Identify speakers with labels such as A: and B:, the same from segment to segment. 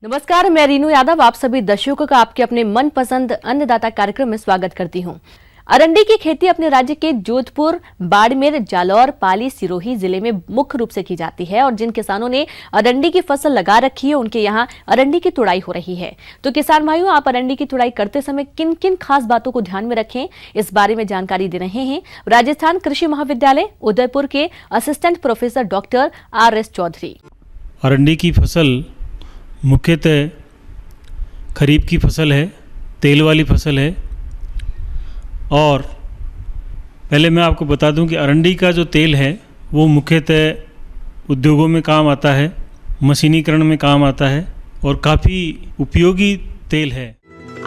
A: नमस्कार, मैं रीनू यादव आप सभी दर्शकों का आपके अपने मनपसंद अन्नदाता कार्यक्रम में स्वागत करती हूं। अरंडी की खेती अपने राज्य के जोधपुर, बाड़मेर, जालौर, पाली, सिरोही जिले में मुख्य रूप से की जाती है और जिन किसानों ने अरंडी की फसल लगा रखी है उनके यहाँ अरंडी की तुड़ाई हो रही है। तो किसान भाइयों, आप अरंडी की तुड़ाई करते समय किन किन खास बातों को ध्यान में रखें, इस बारे में जानकारी दे रहे हैं राजस्थान कृषि महाविद्यालय उदयपुर के assistant professor doctor RS Chaudhary.
B: अरंडी की फसल मुख्यतः खरीफ की फसल है, तेल वाली फसल है। और पहले मैं आपको बता दूं कि अरंडी का जो तेल है वो मुख्यतः उद्योगों में काम आता है, मशीनीकरण में काम आता है और काफ़ी उपयोगी तेल है।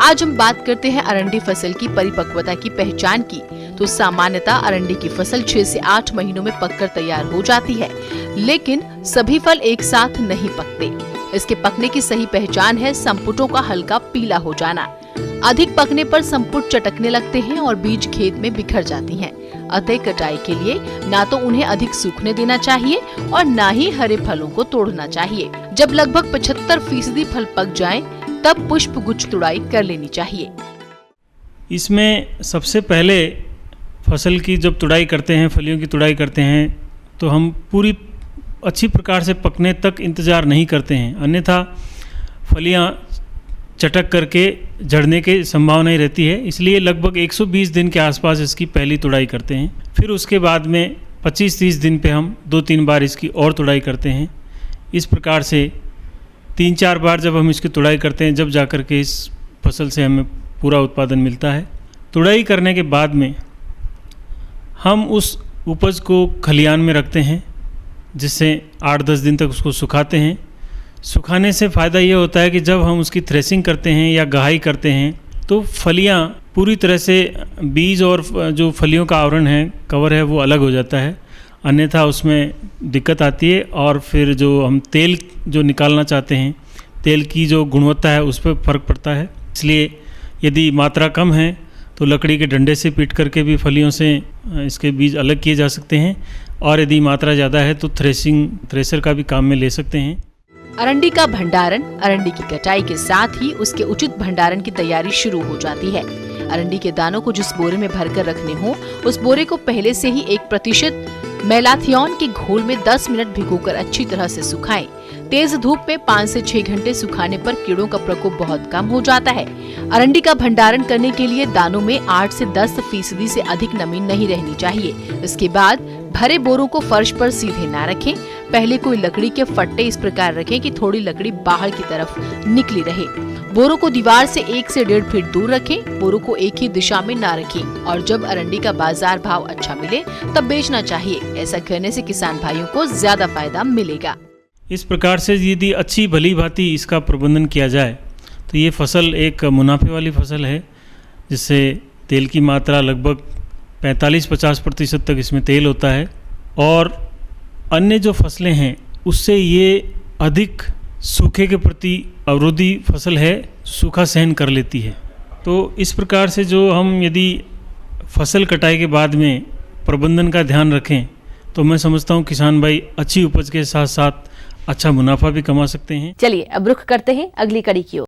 C: आज हम बात करते हैं अरंडी फसल की परिपक्वता की पहचान की। तो सामान्यतः अरंडी की फसल 6 से 8 महीनों में पककर तैयार हो जाती है, लेकिन सभी फल एक साथ नहीं पकते। इसके पकने की सही पहचान है संपुटों का हल्का पीला हो जाना। अधिक पकने पर संपुट चटकने लगते हैं और बीज खेत में बिखर जाती हैं। अतः कटाई के लिए ना तो उन्हें अधिक सूखने देना चाहिए और ना ही हरे फलों को तोड़ना चाहिए। जब लगभग 75% फल पक जाएं, तब पुष्प गुच्छ तुड़ाई कर लेनी चाहिए।
B: इसमें सबसे पहले फसल की जब तुड़ाई करते हैं, फलियों की तुड़ाई करते हैं, तो हम पूरी अच्छी प्रकार से पकने तक इंतज़ार नहीं करते हैं, अन्यथा फलियां चटक करके झड़ने की संभावना ही रहती है। इसलिए लगभग 120 दिन के आसपास इसकी पहली तुड़ाई करते हैं। फिर उसके बाद में 25-30 दिन पे हम 2-3 बार इसकी और तुड़ाई करते हैं। इस प्रकार से 3-4 बार जब हम इसकी तुड़ाई करते हैं, जब जाकर के इस फसल से हमें पूरा उत्पादन मिलता है। तुड़ाई करने के बाद में हम उस उपज को खलियान में रखते हैं, जिससे 8-10 दिन तक उसको सुखाते हैं। सुखाने से फ़ायदा ये होता है कि जब हम उसकी थ्रेसिंग करते हैं या गहाई करते हैं तो फलियां पूरी तरह से बीज और जो फलियों का आवरण है, कवर है, वो अलग हो जाता है, अन्यथा उसमें दिक्कत आती है और फिर जो हम तेल जो निकालना चाहते हैं, तेल की जो गुणवत्ता है उस पर फ़र्क पड़ता है। इसलिए यदि मात्रा कम है तो लकड़ी के डंडे से पीट करके भी फलियों से इसके बीज अलग किए जा सकते हैं और यदि मात्रा ज़्यादा है तो थ्रेसर का भी काम में ले सकते हैं।
C: अरंडी का भंडारण। अरंडी की कटाई के साथ ही उसके उचित भंडारण की तैयारी शुरू हो जाती है। अरंडी के दानों को जिस बोरे में भरकर रखने हो, उस बोरे को पहले से ही 1% मेलाथियोन के घोल में 10 मिनट भिगोकर अच्छी तरह से सुखाएं। तेज धूप में 5 से 6 घंटे सुखाने पर कीड़ों का प्रकोप बहुत कम हो जाता है। अरंडी का भंडारण करने के लिए दानों में 8 से 10% से अधिक नमी नहीं रहनी चाहिए। इसके बाद भरे बोरों को फर्श पर सीधे ना रखें। पहले कोई लकड़ी के फट्टे इस प्रकार रखें कि थोड़ी लकड़ी बाहर की तरफ निकली रहे। बोरों को दीवार से 1 से 1.5 फीट दूर रखें। बोरों को एक ही दिशा में ना रखें और जब अरंडी का बाजार भाव अच्छा मिले तब बेचना चाहिए। ऐसा करने से किसान भाइयों को ज्यादा फायदा मिलेगा।
B: इस प्रकार से यदि अच्छी भली भांति इसका प्रबंधन किया जाए तो ये फसल एक मुनाफे वाली फसल है, जिससे तेल की मात्रा लगभग 45-50% तक इसमें तेल होता है और अन्य जो फसलें हैं उससे ये अधिक सूखे के प्रति अवरोधी फसल है, सूखा सहन कर लेती है। तो इस प्रकार से जो हम यदि फसल कटाई के बाद में प्रबंधन का ध्यान रखें तो मैं समझता हूँ किसान भाई अच्छी उपज के साथ साथ अच्छा मुनाफा भी कमा सकते हैं।
A: चलिए अब रुख करते हैं अगली कड़ी की ओर।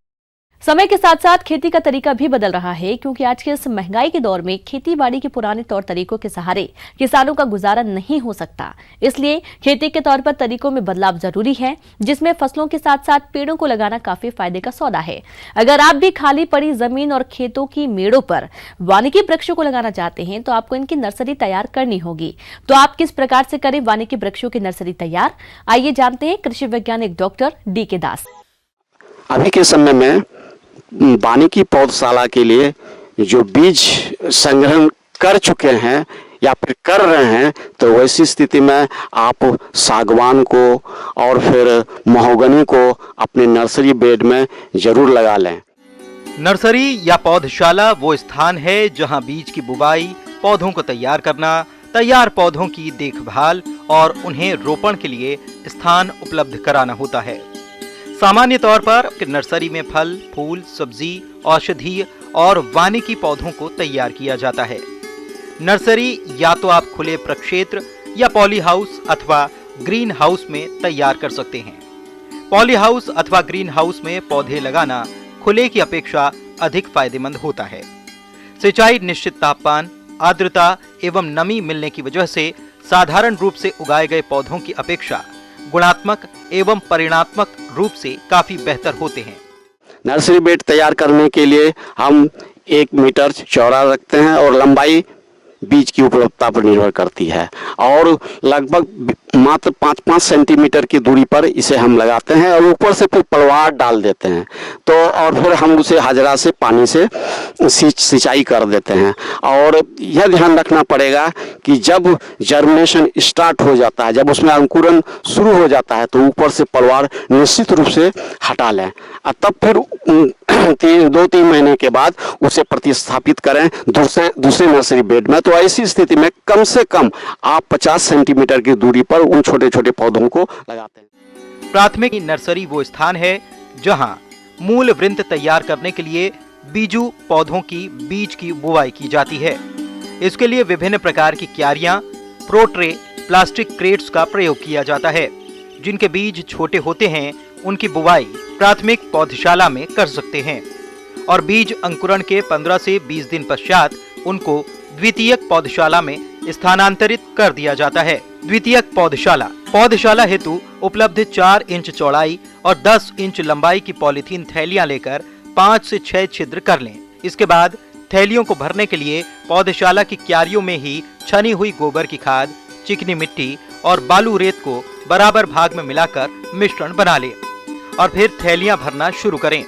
A: समय के साथ साथ खेती का तरीका भी बदल रहा है, क्योंकि आज के इस महंगाई के दौर में खेती बाड़ी के पुराने तौर तरीकों के सहारे किसानों का गुजारा नहीं हो सकता। इसलिए खेती के तौर पर तरीकों में बदलाव जरूरी है, जिसमें फसलों के साथ साथ पेड़ों को लगाना काफी फायदे का सौदा है। अगर आप भी खाली पड़ी जमीन और खेतों की मेड़ों पर वानिकी वृक्षों को लगाना चाहते हैं तो आपको इनकी नर्सरी तैयार करनी होगी। तो आप किस प्रकार से करें वानिकी वृक्षों की नर्सरी तैयार, आइए जानते हैं कृषि वैज्ञानिक डॉक्टर DK दास।
D: अभी के समय में वानिकी पौधशाला के लिए जो बीज संग्रहण कर चुके हैं या फिर कर रहे हैं, तो वैसी स्थिति में आप सागवान को और फिर महोगनी को अपने नर्सरी बेड में जरूर लगा लें।
E: नर्सरी या पौधशाला वो स्थान है जहां बीज की बुवाई, पौधों को तैयार करना, तैयार पौधों की देखभाल और उन्हें रोपण के लिए स्थान उपलब्ध कराना होता है। सामान्य तौर पर नर्सरी में फल, फूल, सब्जी, औषधीय और वानिकी पौधों को तैयार किया जाता है। नर्सरी या तो आप खुले प्रक्षेत्र या पॉली हाउस अथवा ग्रीन हाउस में तैयार कर सकते हैं। पॉली हाउस अथवा ग्रीन हाउस में पौधे लगाना खुले की अपेक्षा अधिक फायदेमंद होता है। सिंचाई निश्चित तापमान, आर्द्रता एवं नमी मिलने की वजह से साधारण रूप से उगाए गए पौधों की अपेक्षा गुणात्मक एवं परिणात्मक रूप से काफी बेहतर होते हैं।
D: नर्सरी बेड तैयार करने के लिए हम 1 मीटर चौड़ा रखते हैं और लंबाई बीज की उपलब्धता पर निर्भर करती है और लगभग मात्र 5-5 सेंटीमीटर की दूरी पर इसे हम लगाते हैं और ऊपर से फिर पलवार डाल देते हैं। तो और फिर हम उसे हाजरा से पानी से सिंचाई कर देते हैं। और यह ध्यान रखना पड़ेगा कि जब जर्मिनेशन स्टार्ट हो जाता है, जब उसमें अंकुरन शुरू हो जाता है, तो ऊपर से पलवार निश्चित रूप से हटा लें और तब फिर 2-3 महीने के बाद उसे प्रतिस्थापित करें दूसरे नर्सरी बेड में। तो ऐसी स्थिति में कम से कम आप 50 सेंटीमीटर की दूरी पर उन छोटे छोटे पौधों को लगाते हैं।
E: प्राथमिक नर्सरी वो स्थान है जहां मूल वृंत तैयार करने के लिए बीजू पौधों की बीज की बुवाई की जाती है। इसके लिए विभिन्न प्रकार की क्यारियां, प्रोट्रे, प्लास्टिक क्रेट्स का प्रयोग किया जाता है। जिनके बीज छोटे होते हैं उनकी बुवाई प्राथमिक पौधशाला में कर सकते हैं और बीज अंकुरण के 15 से 20 दिन पश्चात उनको द्वितीयक पौधशाला में स्थानांतरित कर दिया जाता है। द्वितीयक पौधशाला हेतु उपलब्ध 4 इंच चौड़ाई और 10 इंच लंबाई की पॉलीथीन थैलियां लेकर 5 से 6 छिद्र कर लें। इसके बाद थैलियों को भरने के लिए पौधशाला की क्यारियों में ही छनी हुई गोबर की खाद, चिकनी मिट्टी और बालू रेत को बराबर भाग में मिलाकर मिश्रण बना लें और फिर थैलियां भरना शुरू करें।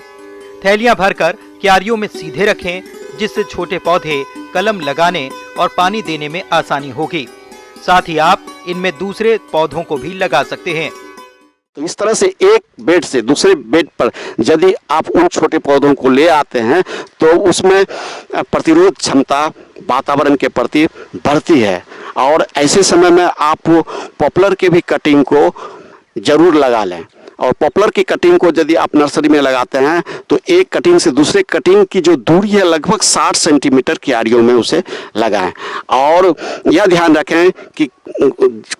E: थैलियां भरकर क्यारियों में सीधे रखें, जिससे छोटे पौधे कलम लगाने और पानी देने में आसानी होगी। साथ ही आप इनमें दूसरे पौधों को भी लगा सकते हैं।
D: तो इस तरह से एक बेड से दूसरे बेड पर यदि आप उन छोटे पौधों को ले आते हैं तो उसमें प्रतिरोध क्षमता वातावरण के प्रति बढ़ती है। और ऐसे समय में आप पॉपुलर के भी कटिंग को जरूर लगा लें। और पॉपुलर की कटिंग को यदि आप नर्सरी में लगाते हैं तो एक कटिंग से दूसरे कटिंग की जो दूरी है लगभग 60 सेंटीमीटर क्यारियों में उसे लगाएं। और यह ध्यान रखें कि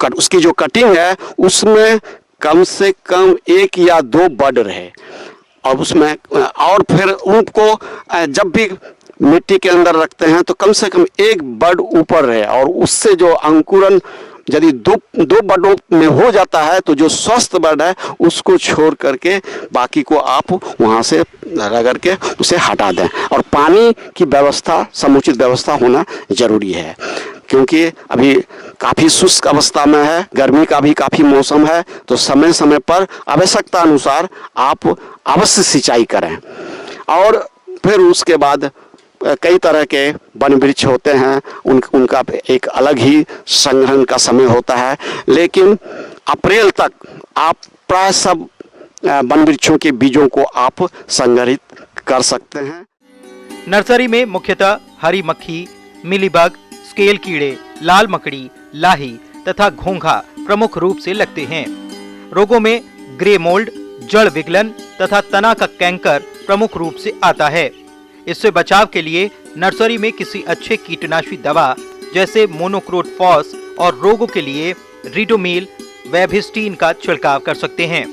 D: उसकी जो कटिंग है उसमें कम से कम 1 या 2 बड रहे और उसमें और फिर उनको जब भी मिट्टी के अंदर रखते हैं तो कम से कम 1 बड ऊपर रहे और उससे जो अंकुरन यदि दो बडों में हो जाता है तो जो स्वस्थ बड है उसको छोड़ करके बाकी को आप वहाँ से रगड़ के उसे हटा दें। और पानी की व्यवस्था, समुचित व्यवस्था होना जरूरी है क्योंकि अभी काफ़ी शुष्क अवस्था में है, गर्मी का भी काफ़ी मौसम है। तो समय समय पर आवश्यकता अनुसार आप अवश्य सिंचाई करें। और फिर उसके बाद कई तरह के वन वृक्ष होते हैं, उनका एक अलग ही संग्रहण का समय होता है, लेकिन अप्रैल तक आप प्राय सब वन वृक्षों के बीजों को आप संग्रहित कर सकते हैं।
E: नर्सरी में मुख्यतः हरी मक्खी, मिलीबग, स्केल कीड़े, लाल मकड़ी, लाही तथा घोंघा प्रमुख रूप से लगते हैं। रोगों में ग्रे मोल्ड, जड़ विगलन तथा तना का कैंकर प्रमुख रूप से आता है। इससे बचाव के लिए नर्सरी में किसी अच्छे कीटनाशी दवा जैसे मोनोक्रोटोफॉस और रोगों के लिए रिडोमिल, वेबिस्टीन का छिड़काव कर सकते हैं।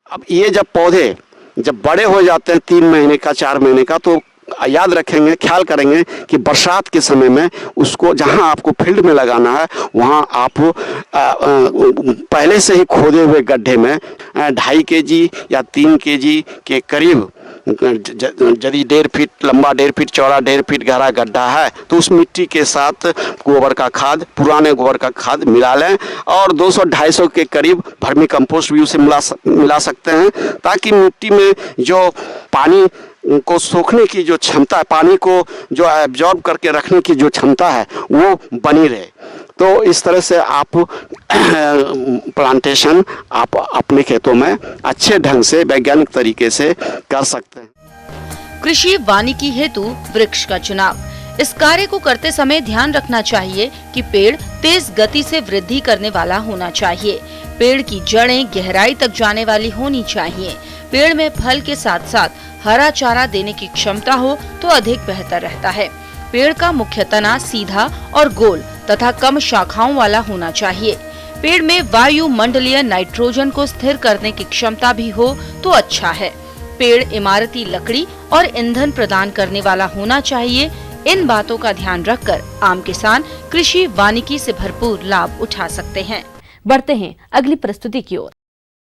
D: अब ये जब पौधे जब बड़े हो जाते हैं 3 महीने का, 4 महीने का, तो याद रखेंगे, ख्याल करेंगे कि बरसात के समय में उसको जहां आपको फील्ड में लगाना है वहां आप पहले से ही खोदे हुए गड्ढे में 2.5 केजी या 3 केजी के करीब, यदि 1.5 फीट लंबा, 1.5 फीट चौड़ा, 1.5 फीट गहरा गड्ढा है तो उस मिट्टी के साथ गोबर का खाद, पुराने गोबर का खाद मिला लें और 200-250 के करीब वर्मी कंपोस्ट भी उसे मिला सकते हैं, ताकि मिट्टी में जो पानी को सोखने की जो क्षमता है, पानी को जो एब्जॉर्ब करके रखने की जो क्षमता है वो बनी रहे। तो इस तरह से आप प्लांटेशन आप अपने खेतों में अच्छे ढंग से वैज्ञानिक तरीके से कर सकते हैं।
C: कृषि वानिकी हेतु वृक्ष का चुनाव। इस कार्य को करते समय ध्यान रखना चाहिए कि पेड़ तेज गति से वृद्धि करने वाला होना चाहिए। पेड़ की जड़ें गहराई तक जाने वाली होनी चाहिए। पेड़ में फल के साथ साथ हरा चारा देने की क्षमता हो तो अधिक बेहतर रहता है। पेड़ का मुख्य तना सीधा और गोल तथा कम शाखाओं वाला होना चाहिए। पेड़ में वायुमंडलीय नाइट्रोजन को स्थिर करने की क्षमता भी हो तो अच्छा है। पेड़ इमारती लकड़ी और ईंधन प्रदान करने वाला होना चाहिए। इन बातों का ध्यान रखकर आम किसान कृषि वानिकी से भरपूर लाभ उठा सकते हैं।
A: बढ़ते हैं अगली प्रस्तुति की ओर।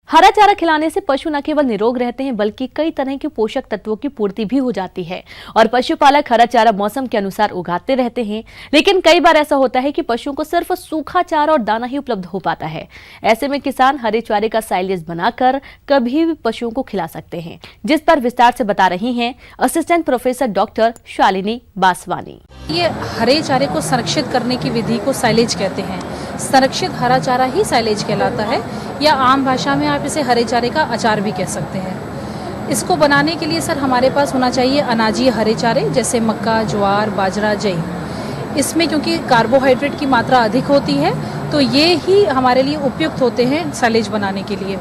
A: हरा चारा खिलाने से पशु न केवल निरोग रहते हैं बल्कि कई तरह के पोषक तत्वों की पूर्ति भी हो जाती है। और पशुपालक हरा चारा मौसम के अनुसार उगाते रहते हैं, लेकिन कई बार ऐसा होता है कि पशुओं को सिर्फ सूखा चारा और दाना ही उपलब्ध हो पाता है। ऐसे में किसान हरे चारे का साइलेज बनाकर कभी भी पशुओं को खिला सकते हैं, जिस पर विस्तार से बता रही हैं assistant professor doctor Shalini Baswani.
F: ये हरे चारे को संरक्षित करने की विधि को साइलेज कहते हैं। संरक्षित हरा चारा ही साइलेज कहलाता है, या आम भाषा में आप इसे हरे चारे का अचार भी कह सकते हैं। इसको बनाने के लिए सर हमारे पास होना चाहिए अनाजीय हरे चारे, जैसे मक्का, ज्वार, बाजरा, जई। इसमें क्योंकि कार्बोहाइड्रेट की मात्रा अधिक होती है तो ये ही हमारे लिए उपयुक्त होते हैं साइलेज बनाने के लिए।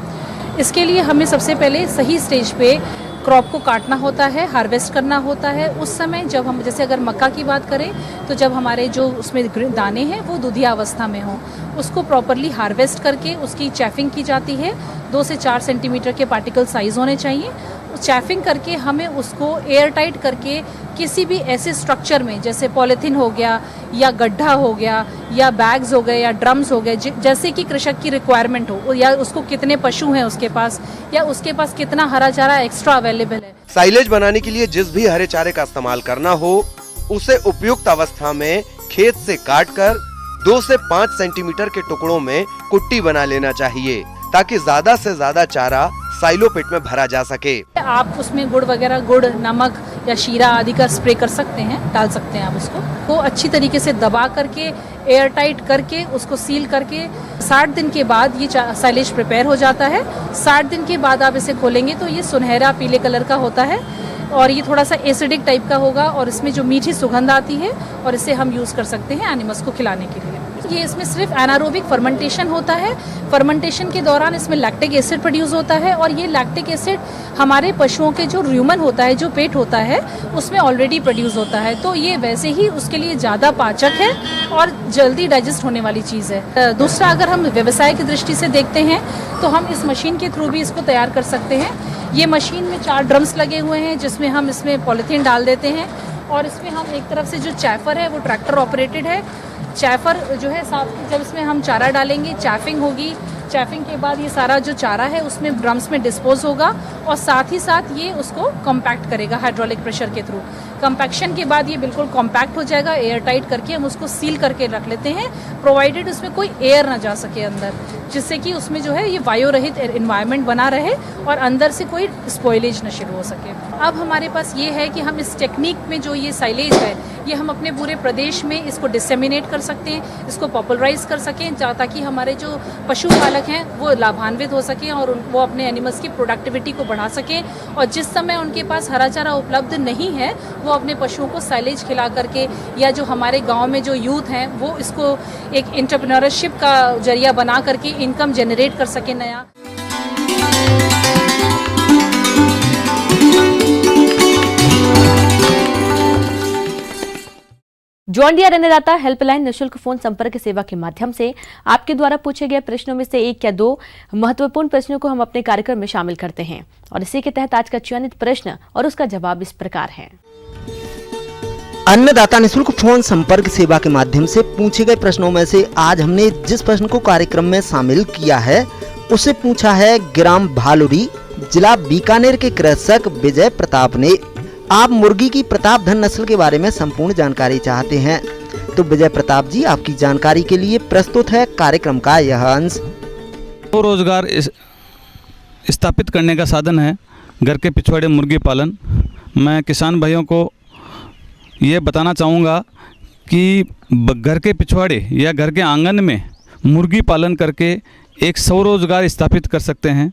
F: इसके लिए हमें सबसे पहले सही स्टेज पे क्रॉप को काटना होता है, हार्वेस्ट करना होता है। उस समय जब हम, जैसे अगर मक्का की बात करें तो जब हमारे जो उसमें दाने हैं वो दुधिया अवस्था में हों, उसको प्रॉपरली हार्वेस्ट करके उसकी चैफिंग की जाती है। 2 से 4 सेंटीमीटर के पार्टिकल साइज होने चाहिए। चैफिंग करके हमें उसको एयर टाइट करके किसी भी ऐसे स्ट्रक्चर में, जैसे पॉलीथीन हो गया या गड्ढा हो गया या बैग्स हो गए या ड्रम्स हो गए, जैसे कि कृषक की रिक्वायरमेंट हो, या उसको कितने पशु हैं उसके पास, या उसके पास कितना हरा चारा एक्स्ट्रा अवेलेबल है।
G: साइलेज बनाने के लिए जिस भी हरे चारे का इस्तेमाल करना हो उसे उपयुक्त अवस्था में खेत से काटकर 2 से 5 सेंटीमीटर के टुकड़ों में कुट्टी बना लेना चाहिए, ताकि ज्यादा से ज्यादा चारा साइलो पिट में भरा जा सके।
F: आप उसमें गुड़ वगैरह, गुड़, नमक या शीरा आदि का स्प्रे कर सकते हैं, डाल सकते हैं आप उसको। वो अच्छी तरीके से दबा करके एयर टाइट करके उसको सील करके 60 दिन के बाद ये साइलेज प्रिपेयर हो जाता है। 60 दिन के बाद आप इसे खोलेंगे तो ये सुनहरा पीले कलर का होता है और ये थोड़ा सा एसिडिक टाइप का होगा और इसमें जो मीठी सुगंध आती है और इसे हम यूज़ कर सकते हैं एनिमल्स को खिलाने के लिए। ये इसमें सिर्फ एनारोबिक फर्मेंटेशन होता है। फर्मेंटेशन के दौरान इसमें लैक्टिक एसिड प्रोड्यूस होता है और ये लैक्टिक एसिड हमारे पशुओं के जो र्यूमन होता है, जो पेट होता है, उसमें ऑलरेडी प्रोड्यूस होता है। तो ये वैसे ही उसके लिए ज़्यादा पाचक है और जल्दी डाइजेस्ट होने वाली चीज़ है। दूसरा, अगर हम व्यवसाय की दृष्टि से देखते हैं तो हम इस मशीन के थ्रू भी इसको तैयार कर सकते हैं। ये मशीन में 4 ड्रम्स लगे हुए हैं जिसमें हम इसमें पॉलीथीन डाल देते हैं और इसमें हम एक तरफ से जो चैफर है वो ट्रैक्टर ऑपरेटेड है। चैफर जो है साथ, जब इसमें हम चारा डालेंगे, चैफिंग होगी। चैफिंग के बाद ये सारा जो चारा है उसमें ड्रम्स में डिस्पोज होगा और साथ ही साथ ये उसको कॉम्पैक्ट करेगा हाइड्रोलिक प्रेशर के थ्रू। कॉम्पैक्शन के बाद ये बिल्कुल कॉम्पैक्ट हो जाएगा। एयर टाइट करके हम उसको सील करके रख लेते हैं, प्रोवाइडेड उसमें कोई एयर ना जा सके अंदर, जिससे कि उसमें जो है ये वायु रहित एनवायरनमेंट बना रहे और अंदर से कोई स्पॉइलेज न शुरू हो सके। अब हमारे पास ये है कि हम इस टेक्निक में जो ये साइलेज है ये हम अपने पूरे प्रदेश में इसको डिसेमिनेट कर सकते हैं, इसको पॉपुलराइज कर सकें, ताकि हमारे जो पशुपालक हैं वो लाभान्वित हो सकें और वो अपने एनिमल्स की प्रोडक्टिविटी को बढ़ा सकें। और जिस समय उनके पास हरा चारा उपलब्ध नहीं है वो अपने पशुओं को साइलेज खिला करके, या जो हमारे गांव में जो यूथ हैं वो इसको एक एंटरप्रेन्योरशिप का जरिया बना करके इनकम जनरेट कर सके नया।
A: जॉन डियर अन्नदाता हेल्पलाइन निशुल्क फोन संपर्क सेवा के माध्यम से आपके द्वारा पूछे गए प्रश्नों में से 1 या 2 महत्वपूर्ण प्रश्नों को हम अपने कार्यक्रम में शामिल करते हैं और इसी के तहत आज का चयनित प्रश्न और उसका जवाब इस प्रकार है।
H: अन्नदाता निशुल्क फोन संपर्क सेवा के माध्यम से पूछे गए प्रश्नों में से आज हमने जिस प्रश्न को कार्यक्रम में शामिल किया है उसे पूछा है ग्राम भालुरी, जिला बीकानेर के कृषक विजय प्रताप ने। आप मुर्गी की प्रतापधन नस्ल के बारे में संपूर्ण जानकारी चाहते हैं तो विजय प्रताप जी आपकी जानकारी के लिए प्रस्तुत है कार्यक्रम का यह अंश।
I: रोजगार स्थापित करने का साधन है घर के पिछवाड़े मुर्गी पालन। मैं किसान भाइयों को ये बताना चाहूँगा कि घर के पिछवाड़े या घर के आंगन में मुर्गी पालन करके एक स्वरोजगार स्थापित कर सकते हैं।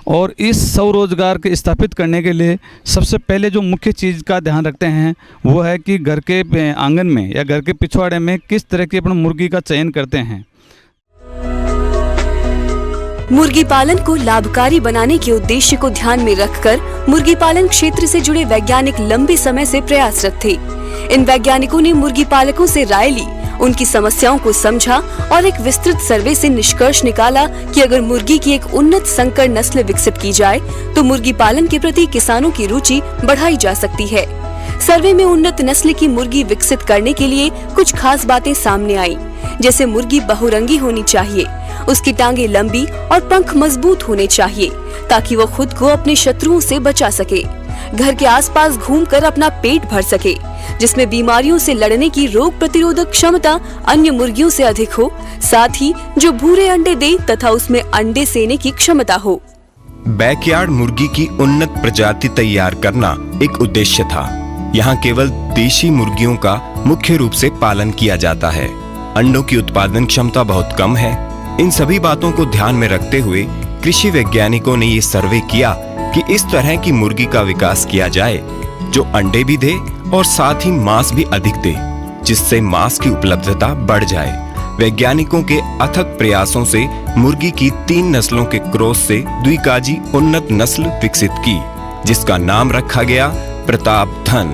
I: और इस स्वरोजगार के स्थापित करने के लिए सबसे पहले जो मुख्य चीज़ का ध्यान रखते हैं वो है कि घर के आंगन में या घर के पिछवाड़े में किस तरह की अपने मुर्गी का चयन करते हैं।
J: मुर्गी पालन को लाभकारी बनाने के उद्देश्य को ध्यान में रखकर मुर्गी पालन क्षेत्र से जुड़े वैज्ञानिक लंबे समय से प्रयासरत थे। इन वैज्ञानिकों ने मुर्गी पालकों से राय ली उनकी समस्याओं को समझा और एक विस्तृत सर्वे से निष्कर्ष निकाला कि अगर मुर्गी की एक उन्नत संकर नस्ल विकसित की जाए तो मुर्गी पालन के प्रति किसानों की रुचि बढ़ाई जा सकती है। सर्वे में उन्नत नस्ल की मुर्गी विकसित करने के लिए कुछ खास बातें सामने आई, जैसे मुर्गी बहुरंगी होनी चाहिए, उसकी टांगे लंबी और पंख मजबूत होने चाहिए ताकि वो खुद को अपने शत्रुओं से बचा सके, घर के आसपास घूमकर अपना पेट भर सके, जिसमें बीमारियों से लड़ने की रोग प्रतिरोधक क्षमता अन्य मुर्गियों से अधिक हो, साथ ही जो भूरे अंडे दे तथा उसमें अंडे सेने की क्षमता हो।
K: बैकयार्ड मुर्गी की उन्नत प्रजाति तैयार करना एक उद्देश्य था। यहाँ केवल देशी मुर्गियों का मुख्य रूप से पालन किया जाता है। अंडों की उत्पादन क्षमता बहुत कम है। इन सभी बातों को ध्यान में रखते हुए कृषि वैज्ञानिकों ने ये सर्वे किया कि इस तरह की मुर्गी का विकास किया जाए जो अंडे भी दे और साथ ही मांस भी अधिक दे, जिससे मांस की उपलब्धता बढ़ जाए। वैज्ञानिकों के अथक प्रयासों से मुर्गी की 3 नस्लों के क्रॉस से द्विकाजी उन्नत नस्ल विकसित की, जिसका नाम रखा गया प्रतापधन।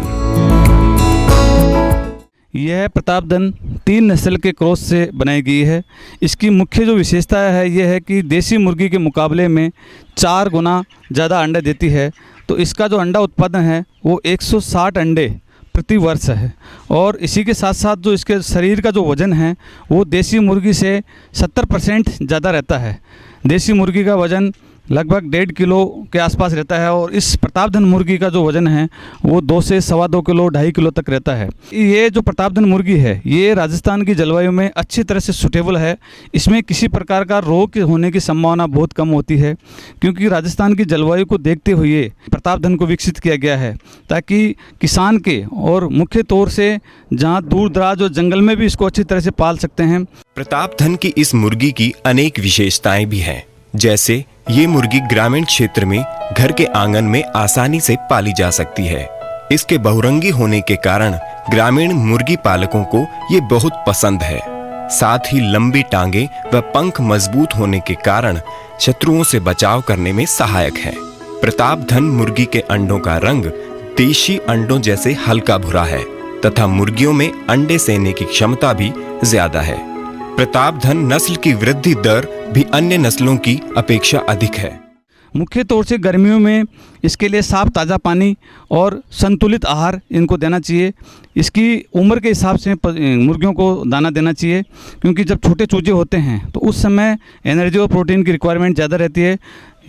I: यह प्रतापधन 3 नस्ल के क्रॉस से बनाई गई है। इसकी मुख्य जो विशेषता है यह है कि देसी मुर्गी के मुकाबले में 4 गुना ज़्यादा अंडे देती है। तो इसका जो अंडा उत्पादन है वो 160 अंडे प्रति वर्ष है। और इसी के साथ साथ जो इसके शरीर का जो वज़न है वो देसी मुर्गी से 70% ज़्यादा रहता है। देसी मुर्गी का वज़न लगभग 1.5 किलो के आसपास रहता है और इस प्रतापधन मुर्गी का जो वज़न है वो 2 से 2.25 किलो 2.5 किलो तक रहता है। ये जो प्रतापधन मुर्गी है ये राजस्थान की जलवायु में अच्छी तरह से सूटेबल है। इसमें किसी प्रकार का रोग होने की संभावना बहुत कम होती है, क्योंकि राजस्थान की जलवायु को देखते हुए प्रतापधन को विकसित किया गया है ताकि किसान के और मुख्य तौर से जहाँ दूर दराज और जंगल में भी इसको अच्छी तरह से पाल सकते हैं।
K: प्रतापधन की इस मुर्गी की अनेक विशेषताएं भी हैं, जैसे ये मुर्गी ग्रामीण क्षेत्र में घर के आंगन में आसानी से पाली जा सकती है। इसके बहुरंगी होने के कारण ग्रामीण मुर्गी पालकों को ये बहुत पसंद है। साथ ही लंबी टांगे व पंख मजबूत होने के कारण शत्रुओं से बचाव करने में सहायक है। प्रतापधन मुर्गी के अंडों का रंग देशी अंडों जैसे हल्का भूरा है तथा मुर्गियों में अंडे सेने की क्षमता भी ज्यादा है। प्रतापधन नस्ल की वृद्धि दर भी अन्य नस्लों की अपेक्षा अधिक है।
I: मुख्य तौर से गर्मियों में इसके लिए साफ ताज़ा पानी और संतुलित आहार इनको देना चाहिए। इसकी उम्र के हिसाब से मुर्गियों को दाना देना चाहिए, क्योंकि जब छोटे चूजे होते हैं तो उस समय एनर्जी और प्रोटीन की रिक्वायरमेंट ज़्यादा रहती है।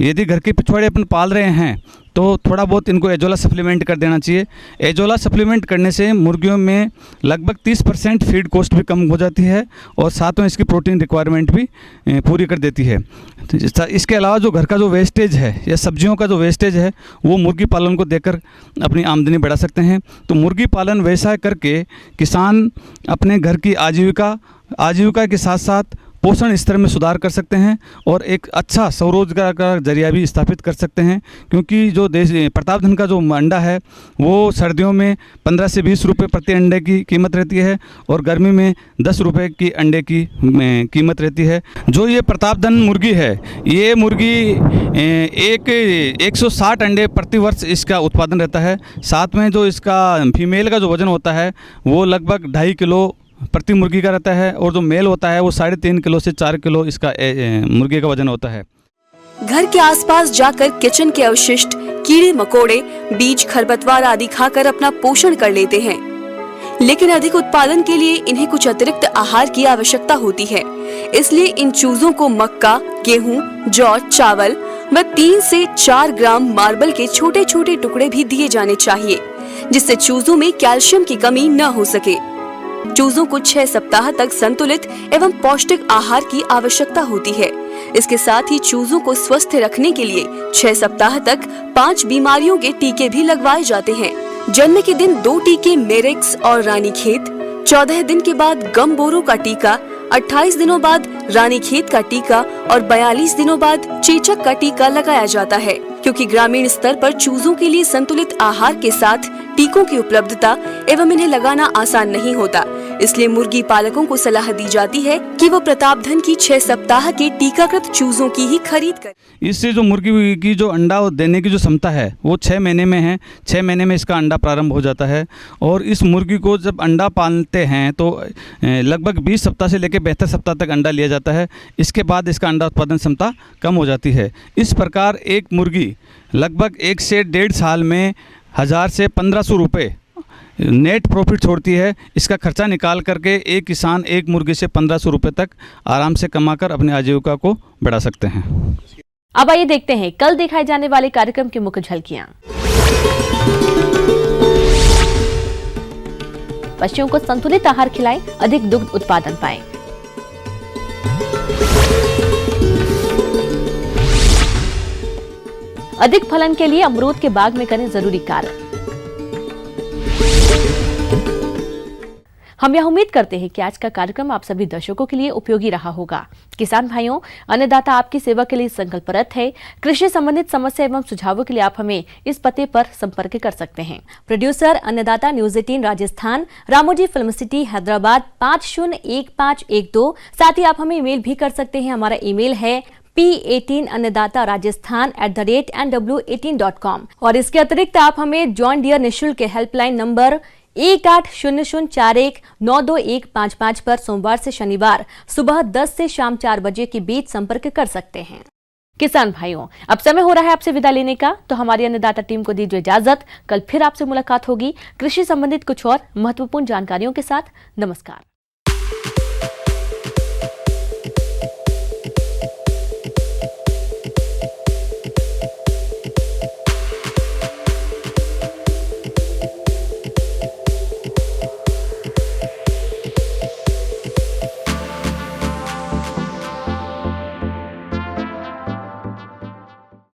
I: यदि घर के पिछवाड़े अपन पाल रहे हैं तो थोड़ा बहुत इनको एजोला सप्लीमेंट कर देना चाहिए। एजोला सप्लीमेंट करने से मुर्गियों में लगभग 30% फीड कॉस्ट भी कम हो जाती है और साथ में इसकी प्रोटीन रिक्वायरमेंट भी पूरी कर देती है। इसके अलावा जो घर का जो वेस्टेज है या सब्जियों का जो वेस्टेज है वो मुर्गी पालन को देकर अपनी आमदनी बढ़ा सकते हैं। तो मुर्गी पालन व्यवसाय करके किसान अपने घर की आजीविका के साथ साथ पोषण स्तर में सुधार कर सकते हैं और एक अच्छा स्वरोजगार का जरिया भी स्थापित कर सकते हैं, क्योंकि जो प्रतापधन का जो अंडा है वो सर्दियों में 15 से 20 रुपये प्रति अंडे की कीमत रहती है और गर्मी में 10 रुपये की अंडे की कीमत रहती है। जो ये प्रतापधन मुर्गी है ये मुर्गी 160 अंडे प्रति वर्ष इसका उत्पादन रहता है। साथ में जो इसका फीमेल का जो वज़न होता है वो लगभग 2.5 किलो प्रति मुर्गी का रहता है और जो मेल होता है वो 3.5 किलो से 4 किलो इसका मुर्गी का वजन होता है।
J: घर के आसपास जाकर किचन के अवशिष्ट कीड़े मकोड़े, बीज, खरपतवार आदि खाकर अपना पोषण कर लेते हैं, लेकिन अधिक उत्पादन के लिए इन्हें कुछ अतिरिक्त आहार की आवश्यकता होती है। इसलिए इन चूजों को मक्का, गेहूं, जौ, चावल व 3 से 4 ग्राम मार्बल के छोटे छोटे टुकड़े भी दिए जाने चाहिए, जिससे चूजों में कैल्शियम की कमी न हो सके। चूजों को 6 सप्ताह तक संतुलित एवं पौष्टिक आहार की आवश्यकता होती है। इसके साथ ही चूजों को स्वस्थ रखने के लिए 6 सप्ताह तक 5 बीमारियों के टीके भी लगवाए जाते हैं। जन्म के दिन 2 टीके मेरेक्स और रानीखेत, 14 दिन के बाद गमबोरो का टीका, 28 दिनों बाद रानीखेत का टीका और 42 दिनों बाद चेचक का टीका लगाया जाता है, क्योंकि ग्रामीण स्तर पर चूजों के लिए संतुलित आहार के साथ टीकों की उपलब्धता एवं इन्हें लगाना आसान नहीं होता। इसलिए मुर्गी पालकों को सलाह दी जाती है कि वो प्रतापधन की 6 सप्ताह के टीकाकृत चूजों की ही खरीद करें।
I: इससे जो मुर्गी की जो अंडा देने की जो क्षमता है वो 6 महीने में है। 6 महीने में इसका अंडा प्रारंभ हो जाता है और इस मुर्गी को जब अंडा पालते हैं तो लगभग 20 सप्ताह से लेकर 72 सप्ताह तक अंडा लिया जाता है। इसके बाद इसका अंडा उत्पादन क्षमता कम हो जाती है। इस प्रकार एक मुर्गी लगभग 1 से 1.5 साल में 1000 से 1500 रुपये नेट प्रॉफिट छोड़ती है। इसका खर्चा निकाल करके एक किसान एक मुर्गी से 1500 रुपये तक आराम से कमाकर अपनी आजीविका को बढ़ा सकते हैं।
A: अब आइए देखते हैं कल दिखाए जाने वाले कार्यक्रम की मुख्य झलकियां। पशुओं को संतुलित आहार खिलाएं, अधिक दुग्ध उत्पादन पाएं। अधिक फलन के लिए अमरूद के बाग में करें जरूरी कार्य। हम यह उम्मीद करते हैं कि आज का कार्यक्रम आप सभी दर्शकों के लिए उपयोगी रहा होगा। किसान भाइयों, अन्नदाता आपकी सेवा के लिए संकल्परत है। कृषि संबंधित समस्या एवं सुझावों के लिए आप हमें इस पते पर संपर्क कर सकते हैं। प्रोड्यूसर अन्नदाता news 18 Rajasthan, Ramoji film city Hyderabad 501512। साथ ही आप हमें ईमेल भी कर सकते हैं। हमारा ईमेल है p18annadataraajasthan@nw18.com। और इसके अतिरिक्त आप हमें जॉन डियर निःशुल्क हेल्पलाइन नंबर 1800419215 पर सोमवार से शनिवार सुबह 10 से शाम 4 बजे के बीच संपर्क कर सकते हैं। किसान भाइयों, अब समय हो रहा है आपसे विदा लेने का, तो हमारी अन्नदाता टीम को दीजिए इजाजत। कल फिर आपसे मुलाकात होगी कृषि संबंधित कुछ और महत्वपूर्ण जानकारियों के साथ। नमस्कार।